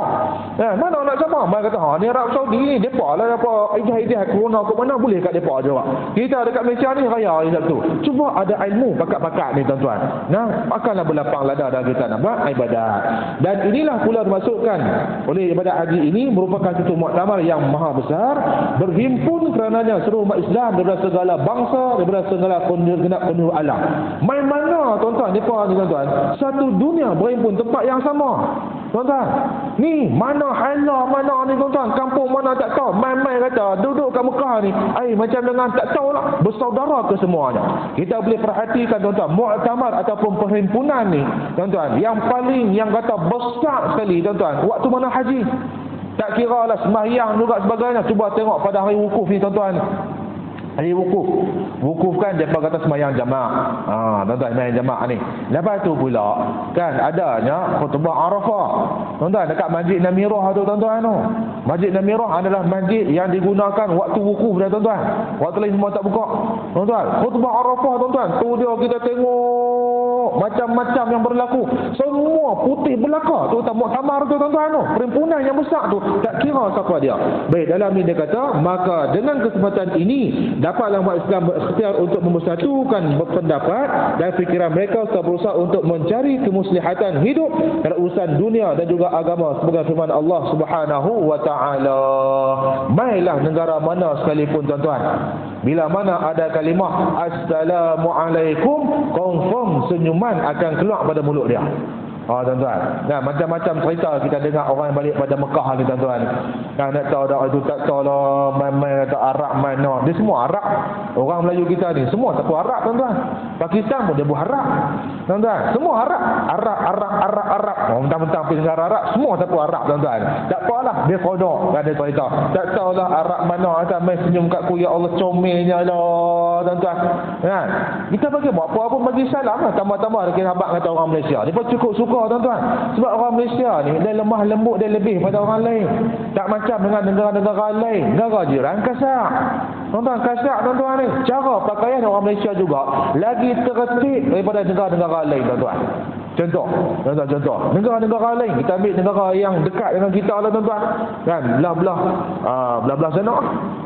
Mana nak sama? Mereka kata, ni Arab Saudi ni depa lah apa ijah corona ke mana boleh kat depa juga. Kita dekat Malaysia ni raya hari Sabtu. Cuba ada ilmu pakat-pakat ni tuan-tuan. Nah, akanlah berlapang lada dan kita nak buat ibadat. Dan inilah pula dimasukkan oleh ibadat haji ini merupakan satu muktamar yang maha besar, berhimpun kerananya seluruh umat Islam daripada segala bangsa, daripada segala genap penduduk alam. Main mana tuan-tuan, depa ni tuan-tuan, satu dunia berhimpun tempat yang sama. Tuan-tuan, ni mana hala mana ni tuan-tuan, kampung mana tak tahu, main-main kata duduk kat Mekah ni, macam dengan tak tahulah, bersaudara ke semuanya. Kita boleh perhatikan tuan-tuan, muktamar ataupun perhimpunan ni tuan-tuan, yang paling yang kata besar sekali tuan-tuan, waktu mana haji. Tak kira lah sembahyang juga sebagainya. Cuba tengok pada hari wukuf ni tuan-tuan. Hari wukuf kan dia kata sembahyang jamaah. Tuan-tuan, sembahyang jamaah ni. Lepas tu pula kan adanya khutbah Arafah. Tuan-tuan, dekat Masjid Namirah tu tuan-tuan tu. Masjid Namirah adalah masjid yang digunakan waktu wukuf dah tuan-tuan. Waktu lain semua tak buka. Tuan-tuan, khutbah Arafah tuan-tuan, tu dia kita tengok macam-macam yang berlaku. Semua putih belaka tu muktamar tu tuan-tuan tu. Perhimpunan yang besar tu, tak kira siapa dia. Baik, dalam ni dia kata, maka dengan kesempatan ini dapatlah umat Islam berikhtiar untuk mempersatukan pendapat dan fikiran mereka serta berusaha untuk mencari kemuslihatan hidup dan urusan dunia dan juga agama sebagai firman Allah Subhanahu wa taala. Mailah negara mana sekalipun tuan-tuan, bila mana ada kalimah assalamualaikum, confirm senyuman akan keluar pada mulut dia. Tuan-tuan, nah, macam-macam cerita kita dengar orang yang balik pada Mekah ni tuan-tuan. Nak tahu dah itu tak tahu lah, main-main kata Arab mana. Dia semua Arab. Orang Melayu kita ni semua tak tahu Arab tuan-tuan. Pakistan pun dia buat Arab. Tuan-tuan, semua Arab. Arab. Mentang-mentang pergi negara Arab, semua tak tahu Arab tuan-tuan. Tak apalah, dia kodok. Ada cerita. Tak tahu lah Arab mana, akan main senyum kat ku, ya Allah comelnya lah tuan-tuan. Kan? Kita bagi buat apa pun bagi salam lah. Tambah-tambah kita habaq kata orang Malaysia. Dia pun cukup suka tuan-tuan. Sebab orang Malaysia ni dia lemah lembut, dia lebih pada orang lain. Tak macam dengan negara-negara lain. Negara jiran kasar. Tuan-tuan, kasar tuan-tuan ni. Cara pakaian orang Malaysia juga lagi tertib daripada negara-negara lain tuan-tuan. Contoh, negara-negara lain, kita ambil negara yang dekat dengan kita lah tuan-tuan. Kan, belah-belah sana.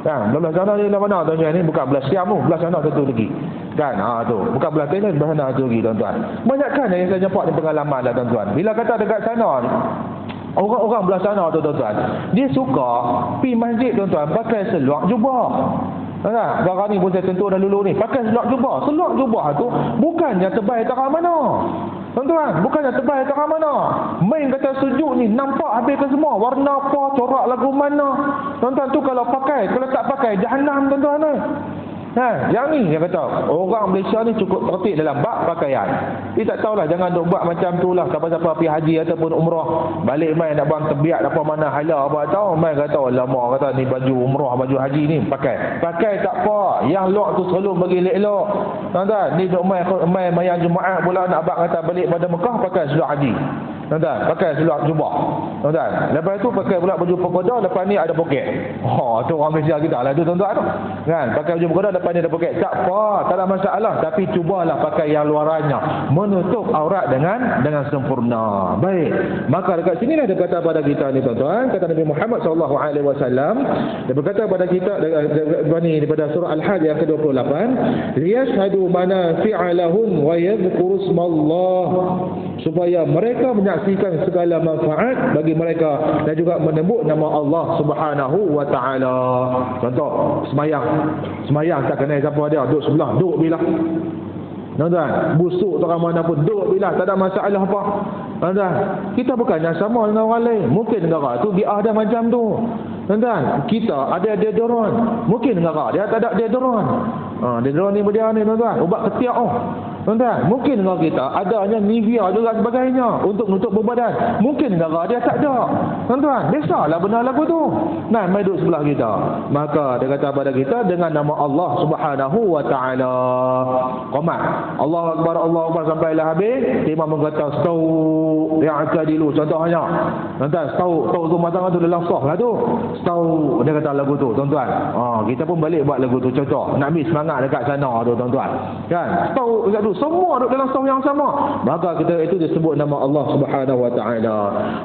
Kan, belah-belah sana ni belah mana tuan-tuan ni? Bukan belah Siam tu, belah sana satu lagi. Kan, tu. Bukan belah Thailand, belah sana satu lagi tuan-tuan. Banyakkan yang saya nampak ni pengalaman lah tuan-tuan. Bila kata dekat sana ni, orang belah sana tu tuan-tuan, dia suka pergi masjid tuan-tuan pakai seluar jubah. Nah, barang ni pun saya tentu dahulu ni pakai seluar jubah. Seluar jubah tu bukannya tebal tak mana. Tuan-tuan, bukannya tebal tak mana. Main kata sejuk ni nampak habis ke semua. Warna apa, corak lagu mana. Tuan-tuan tu kalau pakai, kalau tak pakai jahanam tuan-tuan ni. Yang ni dia kata orang Malaysia ni cukup tertib dalam bab pakaian. Dia tak tahulah, jangan duk buat macam tu lah. Siapa-siapa pergi haji ataupun umrah, balik main nak buang tebiak apa mana hala apa tahu, main kata lama kata ni baju umrah, baju haji ni pakai tak apa, yang luar tu selalu bagi elok-elok. Tuan-tuan, ni duk main mayang Jumaat pula nak abang kata balik pada Mekah pakai seluar haji. Tuan-tuan, pakai seluar jubah. Tuan-tuan, lepas tu pakai pula baju pagoda, lepas ni ada poket. Tu orang Malaysia kita lah tu tuan-tuan tu. Kan, pakai baju pagoda, lepas ni ada poket. Tak apa, tak ada masalah, tapi cubalah pakai yang luarannya, menutup aurat dengan sempurna. Baik. Maka dekat sinilah dia kata pada kita ni tuan-tuan, kata Nabi Muhammad SAW, dia berkata pada kita daripada surah Al-Hajj yang ke-28, liyashhadu manafi'a lahum wa yadhkuru ismallah, supaya mereka menyaksikan segala manfaat bagi mereka dan juga menyebut nama Allah Subhanahu wa taala. Contoh, semayang tak kenal siapa dia, duduk sebelah, duduk bilah. Tuan-tuan, busuk tak mana pun duduk bilah, tak ada masalah apa. Tuan-tuan, kita bukannya sama dengan orang lain. Mungkin negara tu dia ada macam tu. Tuan-tuan, kita ada deodoran, mungkin negara dia tak ada deodoran. Deodoran ni dia ni tuan-tuan, ubat ketiak tuan-tuan, mungkin negara kita adanya Nivea juga sebagainya untuk menutup badan. Mungkin negara dia tak ada. Tuan-tuan, biasalah benar lagu tu. Nah, mai duduk sebelah kita. Maka dia kata pada kita dengan nama Allah Subhanahu wa taala. Qomat. Allahu akbar, Allahu akbar sampailah habis. Imam mengata stau ya'tadilu. Contohnya. Tuan-tuan, stau tu matang tu dalam sah lah tu. Stau dia kata lagu tu, tuan-tuan. Kita pun balik buat lagu tu contoh. Nak ambil semangat dekat sana tu tuan-tuan. Kan? Stau dekat tu semua duduk dalam saf yang sama. Maka kita itu disebut nama Allah Subhanahu wa taala.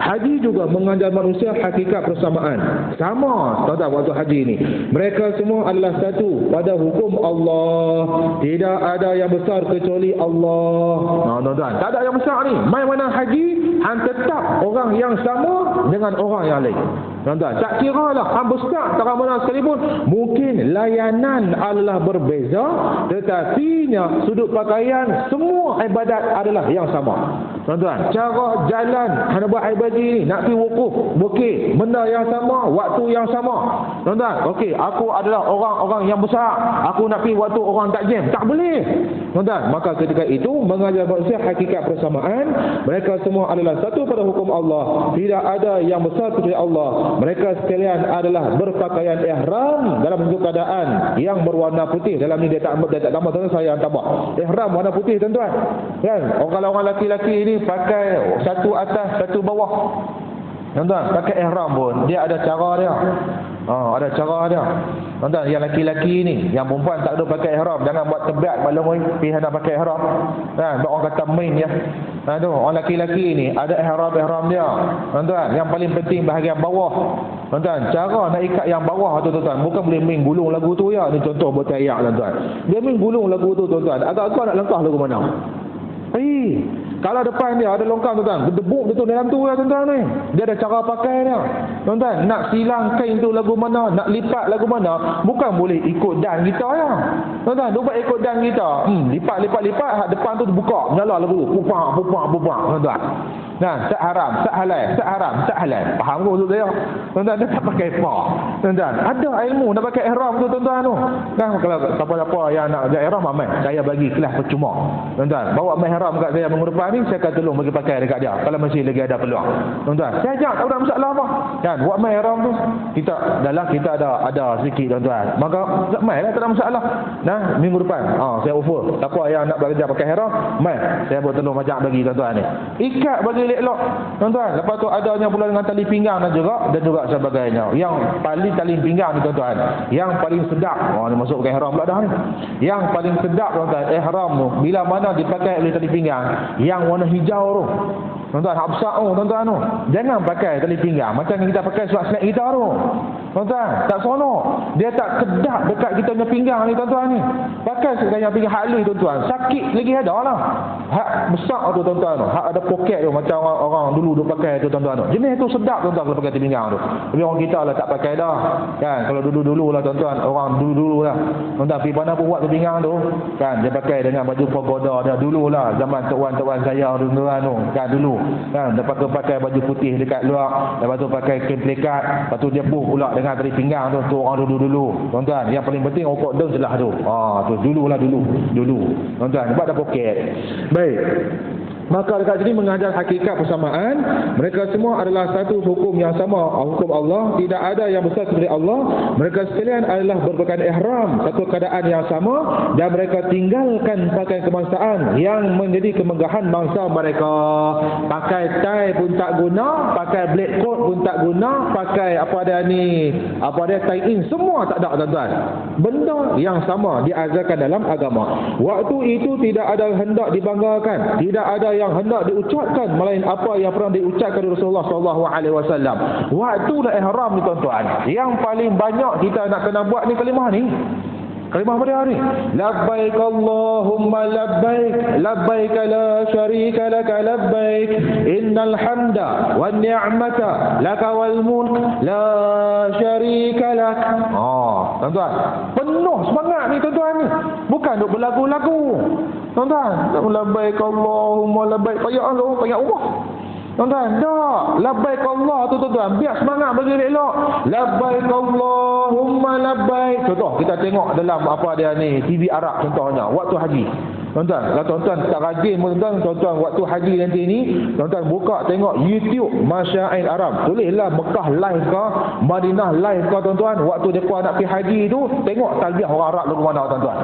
Haji juga mengajar manusia hakikat persamaan. Sama tuan-tuan waktu haji ni. Mereka semua adalah satu pada hukum Allah. Tidak ada yang besar kecuali Allah. Tuan-tuan, tak ada yang besar ni. Mai mana haji, hang tetap orang yang sama dengan orang yang lain. Tuan-tuan, tak kira lah hang besar tak mana sekalipun. Mungkin layanan adalah berbeza, tetapinya sudut pakaian, semua ibadat adalah yang sama. Tuan-tuan, cara jalan hang buat ibadat ni, nak pergi wukuf, bukit, benda yang sama, waktu yang sama. Tuan-tuan, okey, aku adalah orang-orang yang besar, aku nak pergi waktu orang tak jam, tak boleh. Tuan-tuan, maka ketika itu mengajar manusia hakikat persamaan. Mereka semua adalah satu pada hukum Allah. Tidak ada yang besar kecuali Allah. Mereka sekalian adalah berpakaian ihram dalam bentuk keadaan yang berwarna putih. Dalam ni dia tak tambah, tuan-tuan, saya tambah. Ihram warna putih tuan-tuan. Kan? Kalau orang laki-laki ni pakai satu atas, satu bawah. Tuan-tuan, pakai ihram pun dia ada cara dia. Ada cara dia. Tuan-tuan, yang laki-laki ni, yang perempuan tak ada pakai ihram, jangan buat tebat malam ni pergi nak pakai ihram. Kan? Orang kata main ya. Tu, orang laki-laki ni ada ihram dia. Tuan-tuan, yang paling penting bahagian bawah. Tuan-tuan, cara nak ikat yang bawah tu tuan-tuan, bukan boleh main gulung lagu tu ya. Ni contoh buat ayak tuan-tuan. Dia main gulung lagu tu tuan-tuan. Agak-agak nak langkah lagu mana? Kalau depan dia ada longkang tuan-tuan, berdebuk betul dalam tu lah tuan-tuan ni. Dia ada cara pakai dia. Tuan-tuan, nak silang kain tu lagu mana, nak lipat lagu mana, bukan boleh ikut dan kita ya. Tuan-tuan, buat ikut dan kita. Lipat, depan tu buka, menyala lagu tu. Pupak, tuan-tuan. Nah, tak haram, tak halal. Faham ke tu dia? Tuan-tuan, dia tak pakai apa. Tuan-tuan, ada ilmu nak pakai ihram tu tuan-tuan tu. Nah, kalau siapa-siapa yang nak pakai ihram, saya bagi kelas percuma. Tuan-tuan, bawa ihram kat saya minggu depan ni, saya akan tolong bagi pakai dekat dia kalau masih lagi ada peluang. Tuan-tuan, saya ajak, tak ada masalah apa. Kan, buat ihram tu, kita ada sikit tuan-tuan. Maka mai lah, tak ada masalah. Nah, minggu depan, saya offer. Siapa yang nak belajar pakai ihram, mai. Saya buat tolong ajak bagi tuan-tuan ni. Ikat bagi elok. Tuan-tuan, lepas tu adanya pula dengan tali pinggang dan juga sebagainya. Yang paling tali pinggang ni tuan-tuan, yang paling sedap. Ni masuk pakai ihram pula dah ni. Yang paling sedap tuan-tuan, ihram tu bila mana dipakai oleh tali pinggang yang warna hijau tu. Tuan-tuan, hak besar tu tuan-tuan tu. Jangan pakai tali pinggang macam yang kita pakai surat snack kita tu. Tuan-tuan, tak seronok. Dia tak kedap dekat kita punya pinggang ni tuan-tuan ni. Pakai sekali pinggang halus tuan-tuan. Sakit lagi ada lah. Hak besar tu tuan-tuan tu. Hak ada poket tu macam orang dulu pakai tu tuan-tuan tu. Jenis tu sedap tuan-tuan kalau pakai tali pinggang tu. Tapi orang kita lah tak pakai dah. Kan, kalau dulu-dulu lah tuan-tuan, orang dulu-dulu lah. Tuan-tuan, pergi mana pun buat tali pinggang tu. Kan, dia pakai dengan baju pagoda dia dulu lah. Zaman tok-wan saya tuan-tuan tu. Kan, dulu. Kan, lepas tu pakai baju putih dekat luar. Lepas tu pakai kain pelikat. Lepas tu dia buh pula dengan tali pinggang tu. Tu orang dulu-dulu. Tuan-tuan, yang paling penting rokok daun jelah tu. Tu dululah dulu. Tuan-tuan, sebab ada poket. Baik. Maka dekat sini mengajar hakikat persamaan. Mereka semua adalah satu hukum yang sama, hukum Allah. Tidak ada yang besar seperti Allah. Mereka sekalian adalah berpakaian ihram, satu keadaan yang sama. Dan mereka tinggalkan pakaian kebangsaan yang menjadi kemegahan bangsa mereka. Pakai tie pun tak guna, pakai black coat pun tak guna, pakai tie in, semua tak ada tuan-tuan. Benda yang sama diajarkan dalam agama. Waktu itu tidak ada hendak dibanggakan, tidak ada yang hendak diucapkan melain apa yang pernah diucapkan Rasulullah SAW. Waktu dah ihram ni tuan-tuan, yang paling banyak kita nak kena buat ni kalimah ni. Kalimah pada hari labbaik Allahumma labbaik labbaik la syarika laka labbaik innal hamda wan ni'mata laka wal mulk la syarika lak. Tuan-tuan, penuh semangat ni tuan-tuan ni. Bukan duk berlagu-lagu. Tuan-tuan, labbaik Allahumma labbaik payah Allah. Tuan-tuan, tak. Labbaik Allah tu tuan-tuan, biar semangat bagi elok. Labbaik Allahumma labbaik. Contoh, kita tengok dalam apa dia ni, TV Arab contohnya, waktu haji. Tuan-tuan, kalau tuan-tuan tak rajin tuan-tuan waktu haji nanti ni, tuan-tuan buka tengok YouTube Masya'il Arab. Tulislah Mekah live ke, Madinah live ke tuan-tuan. Waktu mereka nak pergi haji tu, tengok talbiah orang Arab lagu mana tuan-tuan.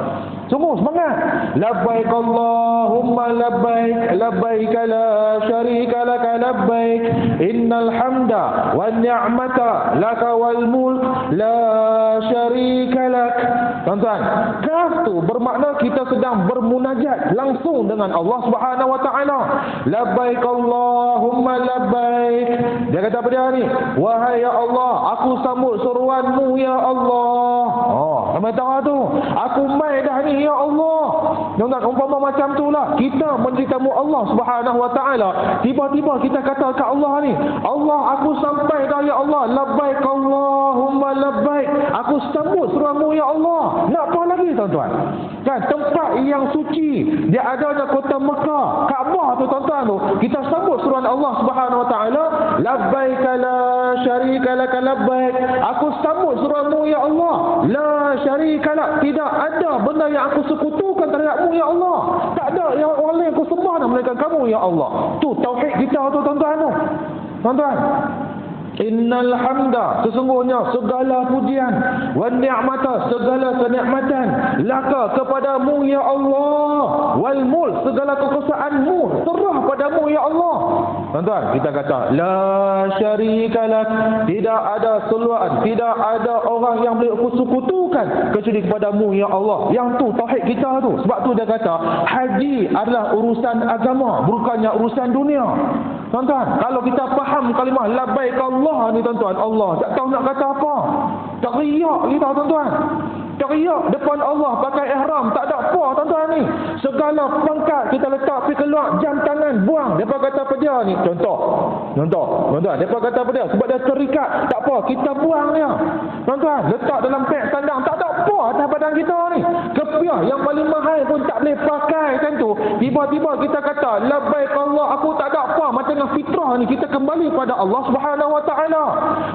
Sungguh semangat. Labbaik Allahumma labbaik labbaik la syarika laka labbaik innal hamda wan ni'mata laka wal mulk la syarika lak. Tuan-tuan, kaf tu bermakna kita sedang bermunajat langsung dengan Allah Subhanahu wa taala. Labbaik Allahumma labbaik. Dia kata pada hari, wahai ya Allah, aku sambut seruanmu ya Allah. Sampai tahu tu, aku mai dah ni ya Allah. Tuan-tuan, umpama macam tu lah, kita menjadi tamu Allah Subhanahu wa taala, tiba-tiba kita kata ke Allah ni, Allah, aku sampai dah ya Allah. Labbaik Allahumma labbaik. Aku sambut seruanmu ya Allah. Nak apa lagi tuan-tuan? Kan, tempat yang suci, dia adanya kota Mekah, Kaabah tu tuan-tuan tu, kita sambut seruan Allah Subhanahu wa taala, labbaik la syarika lak labbaik. Aku sambut seruanmu ya Allah. La syarika lak, tidak ada benda yang aku sekutukan terhadapmu ya Allah. Tak ada yang orang lain aku sembah dan melainkan kamu ya Allah. Tu tauhid kita tu tuan-tuan tu. Tuan-tuan, innal hamda, sesungguhnya segala pujian, wan ni'mata, segala kenikmatan, laka, kepadamu ya Allah, wal mulk, segala kekuasaanmu serah padamu ya Allah. Tuan-tuan, kita kata la syarika lak, tidak ada seluruhan, tidak ada orang yang boleh sekutukan kecuali kepadamu ya Allah. Yang tu tauhid kita tu. Sebab tu dia kata haji adalah urusan agama, bukannya urusan dunia. Tuan-tuan, kalau kita faham kalimah labbaik Allah ni tuan-tuan, Allah tak tahu nak kata apa. Tak riak kita tuan-tuan. Tak riak depan Allah pakai ihram, tak ada apa tuan-tuan ni. Segala pangkat kita letak pergi keluar, jam tangan buang. Depa kata apa dia ni? Contoh. Tuan-tuan, depa kata apa dia? Sebab dia terikat, tak apa, kita buang dia. Tuan-tuan, letak dalam beg sandang, tak ada apa atas badan kita ni. Kepiah yang paling mahal pun tak boleh pakai kan tu. Tiba-tiba kita kata labbaik Allah, aku tak ada apa. Macam dengan fitrah ni, kita kembali pada Allah Subhanahu wa taala.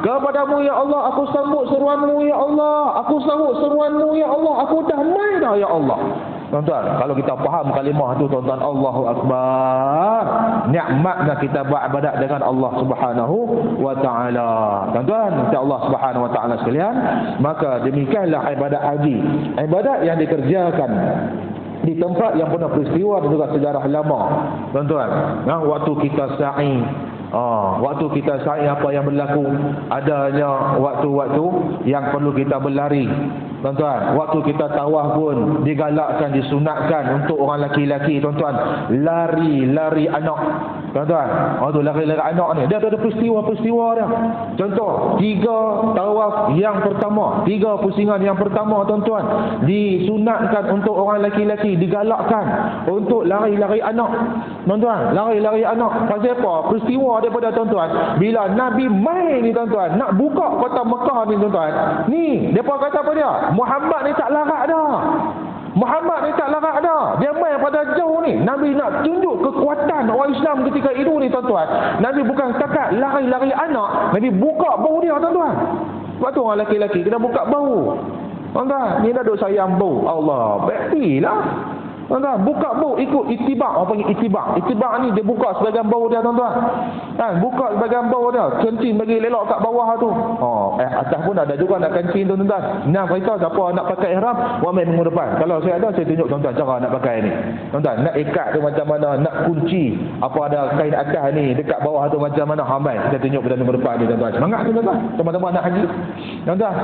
Kepadamu ya Allah, aku sambut seruanmu ya Allah. Aku sambut seruanmu ya Allah. Aku dah mai dah ya Allah. Tuan-tuan, kalau kita faham kalimah tu tuan-tuan, Allahu Akbar, nikmatnya kita beribadat dengan Allah Subhanahu wa taala. Tuan-tuan, insya Allah Subhanahu wa taala sekalian, maka demikianlah ibadat haji. Ibadat yang dikerjakan di tempat yang penuh peristiwa dan juga sejarah lama, tuan-tuan. Waktu kita sa'i, waktu kita sa'i apa yang berlaku? Adanya waktu-waktu yang perlu kita berlari, tuan-tuan. Waktu kita tawaf pun digalakkan, disunatkan untuk orang lelaki-lelaki, tuan-tuan, lari anak, tuan-tuan. Tu lari anak ni dia ada peristiwa-peristiwa dia. Contoh 3 tawaf yang pertama, 3 pusingan yang pertama, tuan-tuan, disunatkan untuk orang lelaki-lelaki, digalakkan untuk lari anak, tuan-tuan. Lari anak. Pasal apa? Peristiwa daripada, tuan-tuan, bila Nabi mai ni, tuan-tuan, nak buka kota Mekah ni, tuan-tuan, ni depa kata apa dia? Muhammad ni tak larat dah. Muhammad ni tak larat dah. Dia main pada jauh ni. Nabi nak tunjuk kekuatan orang Islam ketika itu ni, tuan-tuan. Nabi bukan setakat lari anak, Nabi buka bau dia, tuan-tuan. Sebab tu orang lelaki-lelaki kena buka bau, tuan-tuan. Ni dah duk sayang bau Allah, baiklah, tuan-tuan. Buka bau ikut itibak. Orang panggil itibak. Itibak ni dia buka sebagian bau dia, tuan-tuan. Buka sebagian bau dia, kencing bagi lelok kat bawah tu. Atas pun ada juga nak kencing, tuan-tuan. Nak beritahu siapa nak pakai ihram, buat main minggu depan. Kalau saya ada, saya tunjuk, tuan-tuan, cara nak pakai ni, tuan-tuan. Nak ikat tu macam mana, nak kunci apa ada kain atas ni dekat bawah tu macam mana, hamai saya tunjuk pada minggu depan ni, tuan-tuan. Semangat, tuan-tuan, teman-teman nak haji, tuan-tuan.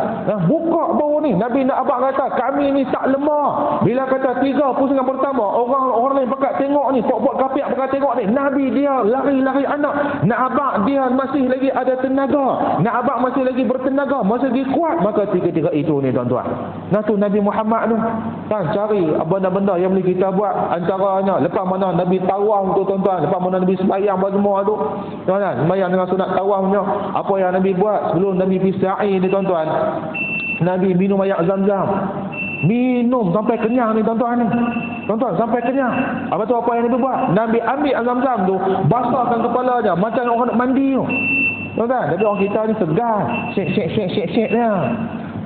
Buka bau ni. Nabi nak abang kata, kami ni tak lemah. Bila kata 3 pusingan pertama, orang lain pakat tengok ni, buat kapiak pakat tengok ni, Nabi dia lari anak. Nak abang dia masih lagi ada tenaga, nak abang masih lagi bertenaga, masih lagi kuat. Maka tiga-tiga itu ni, tuan-tuan. Tu Nabi Muhammad tu kan, cari benda-benda yang boleh kita buat. Antaranya lepas mana Nabi tawaf tu, tuan-tuan, lepas mana Nabi sembahyang semua tu, tuan-tuan, sembahyang dengan sunat tawafnya, apa yang Nabi buat sebelum Nabi pergi sa'i ni, tuan-tuan? Nabi minum air Zam-Zam. Minum sampai kenyang ni, tuan-tuan ni. Tuan-tuan, sampai kenyang. Apa tu, apa yang Nabi buat? Nabi ambil Zam-Zam tu, basahkan kepala dia macam orang nak mandi tu, tuan-tuan. Tapi orang kita ni segar, shake dia,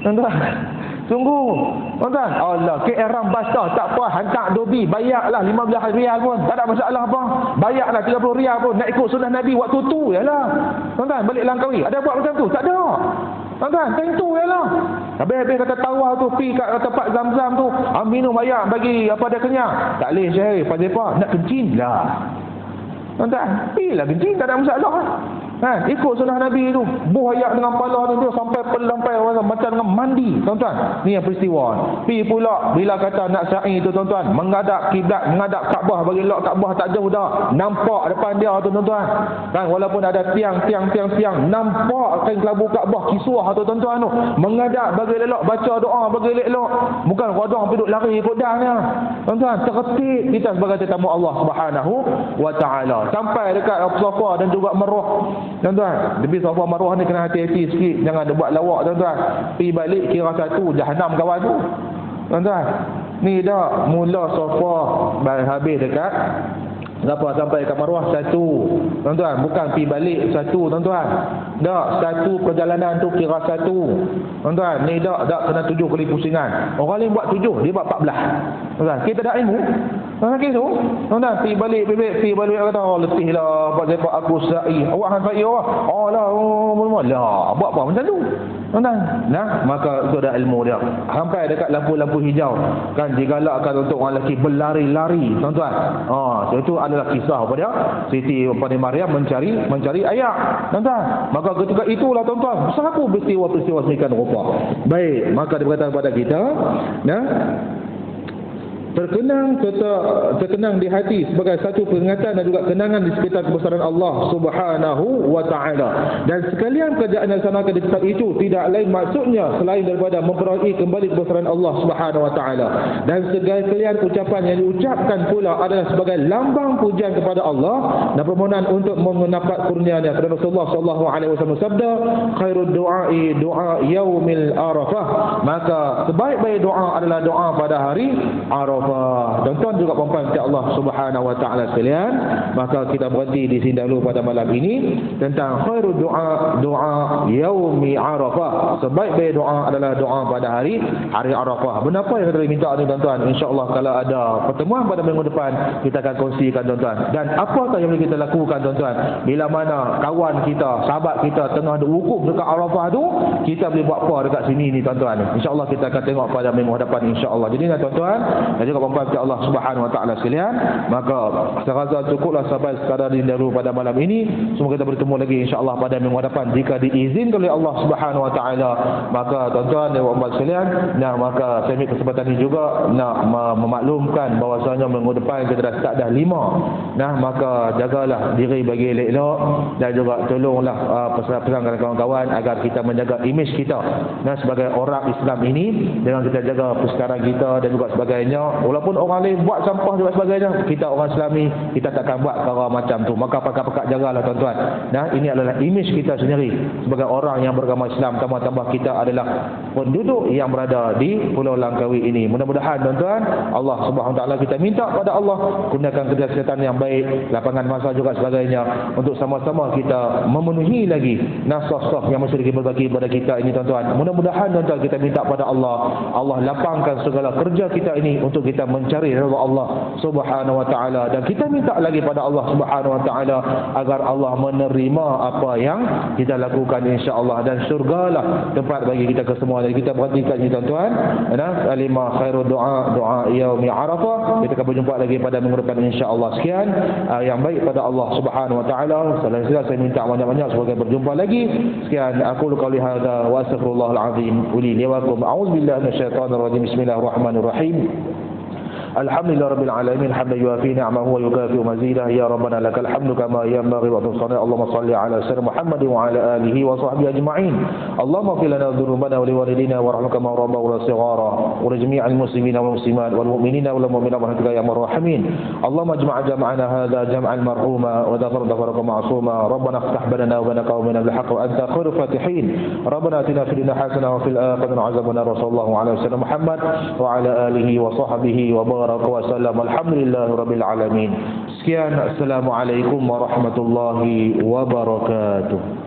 tuan-tuan. Sungguh, tuan-tuan. Allah, KRM basah tak apa, hantar dobi, bayarlah 15 rial pun tak ada masalah apa. Bayarlah 30 rial pun, nak ikut sunnah Nabi waktu tu jelah, tuan-tuan. Balik Langkawi ada buat macam tu? Tak ada, tuan-tuan. Tentu jelah. Habis kata tawaf tu, pergi kat tempat Zam-Zam tu, minum air bagi apa dia kenyang. Tak boleh Syekh, pasal apa? Nak kencing lah, tuan-tuan. Pergilah kencing, tak ada masalah. Ikut sunnah Nabi tu, buh ayak dengan kepala tu sampai pelampai macam dengan mandi, tuan-tuan. Ni yang peristiwa. Pergi pula bila kata nak sa'i tu, tuan-tuan, menghadap kiblat, menghadap Kaabah, bagi elok Kaabah tak jauh dah, nampak depan dia tu, tuan-tuan. Kan, walaupun ada tiang, nampak kain kelabu Kaabah kiswah tu, tuan-tuan tu. Menghadap bagi elok, baca doa bagi elok. Bukan rodong duduk lari ikut dah ni, tuan-tuan. Tertib kita sebagai tetamu Allah Subhanahu wa taala. Sampai dekat Safa dan juga Marwah, tuan-tuan. Tapi Safa Marwah ni kena hati-hati sikit, jangan ada buat lawak, tuan-tuan. Pergi balik kira satu jahanam kawan tu, tuan-tuan. Ni dah mula Safa habis dekat berapa sampai ke Marwah satu, tuan-tuan. Bukan pergi balik satu, tuan-tuan. Dak, satu perjalanan tu kira satu, tuan-tuan. Ni dak kena 7 kali pusingan. Orang lain buat 7, dia buat 14, tuan-tuan. Kita dah ilmu, tuan-tuan. Kisah, tuan-tuan. Pergi balik kata, letih lah, buat sepak aku sa'i. Awak han sa'i awak. Lah, buat apa macam tu, tuan-tuan. Maka itu dah ilmu dia. Sampai dekat lampu-lampu hijau, kan, digalakkan untuk orang lelaki berlari-lari, tuan-tuan. So itu adalah kisah apa dia? Siti Maryam mencari ayak, tuan-tuan. Maka ketika itulah, tuan-tuan, berlaku peristiwa-peristiwa semikian rupa. Baik, maka dia berkata kepada kita, terkenang di hati sebagai satu peringatan dan juga kenangan di sekitar kebesaran Allah Subhanahu wa taala. Dan sekalian kerjaan yang dilaksanakan di tempat itu tidak lain maksudnya selain daripada memperoleh kembali kebesaran Allah Subhanahu wa taala. Dan sekalian ucapan yang diucapkan pula adalah sebagai lambang pujian kepada Allah dan permohonan untuk mendapat kurnia-Nya. Kerana Rasulullah sallallahu alaihi wasallam sabda, khairud du'ai du'a yaumil arafah. Maka sebaik-baik doa adalah doa pada hari Arafah. Tuan-tuan juga puan-puan Allah Subhanahu wa taala sekalian, maka kita berhenti di sini dahulu pada malam ini tentang khairul doa yaumi Arafah. Sebaik-baik doa adalah doa pada hari Arafah. Benapa yang kita minta ni, tuan-tuan? Insya-Allah kalau ada pertemuan pada minggu depan kita akan kongsikan, tuan-tuan. Dan apakah yang boleh kita lakukan, tuan-tuan? Bila mana kawan kita, sahabat kita tengah berwukuf dekat Arafah tu, kita boleh buat apa dekat sini ni, tuan-tuan? Insya-Allah kita akan tengok pada minggu depan, insya-Allah. Jadi tuan-tuan, dan juga juga puan-puan Allah Subhanahu Wa Taala sekalian, maka saya rasa cukuplah sampai sekadar ini dahulu pada malam ini. Semoga kita bertemu lagi insya-Allah pada minggu depan jika diizinkan oleh Allah Subhanahu Wa Taala. Maka tuan-tuan dan puan-puan sekalian, maka saya ambil kesempatan ini juga nak memaklumkan bahawasanya minggu depan kita dah start dah 5. Maka jagalah diri bagi elok-elok dan juga tolonglah pesan-pesan kawan-kawan agar kita menjaga imej kita sebagai orang Islam ini dengan kita jaga persekitaran kita dan juga sebagainya. Walaupun orang lain buat sampah juga sebagainya, kita orang Islami kita takkan buat perkara macam tu. Maka pakat-pakat jagalah tuan-tuan. Ini adalah imej kita sendiri sebagai orang yang beragama Islam, tambah-tambah kita adalah penduduk yang berada di Pulau Langkawi ini. Mudah-mudahan tuan-tuan, Allah Subhanahu Wa Taala kita minta pada Allah gunakan kesihatan yang baik, lapangan masa juga sebagainya untuk sama-sama kita memenuhi lagi nafas-nafas yang mesti dibagi kepada kita ini tuan-tuan. Mudah-mudahan tuan-tuan kita minta pada Allah, Allah lapangkan segala kerja kita ini untuk kita mencari redha Allah Subhanahu Wa Taala, dan kita minta lagi pada Allah Subhanahu Wa Taala agar Allah menerima apa yang kita lakukan insya-Allah, dan syurgalah tempat bagi kita kesemua. Dan kita perhatikan ini tuan-tuan, alima khairu doa yaumi Arafah. Kita akan berjumpa lagi pada minggu depan insya-Allah. Sekian yang baik pada Allah Subhanahu Wa Taala. Saya minta banyak-banyak supaya berjumpa lagi. Sekian aku qauli hadza wa astaghfirullahal azim li wa lakum. A'udzubillahi minasyaitonir rajim. Bismillahirrahmanirrahim. Alhamdulillah Rabbil Alamin. Hamdan yuafi ni'amahu wa yukafi mazidah. Ya Rabbana lakal hamdu kama yanbaghi wa tusana. Allahumma salli ala sayyidina Muhammad wa ala alihi wa sahbihi ajma'in. Allahumma ighfir lana dhunubana wa liwalidina warhamna kama rabbawna shighara wa li jami'il muslimina wal muslimat wal mu'minina wal mu'minat wa ya arhamar rahimin. Allahumma ijma' jam'ana hadha jam'an marhuma wa dhafar dhafaraka ma'suma. Rabbana iftah bainana wa bain qaumina bil haqq wa anta khairul fatihin. Rabbana atina fid dunya hasanah wa fil akhirati hasanah wa sallallahu ala sayyidina Muhammad wa ala alihi wa sahbihi wa wasallam. Alhamdulillah Rabbil Alamin. Sekian, Assalamualaikum warahmatullahi wabarakatuh.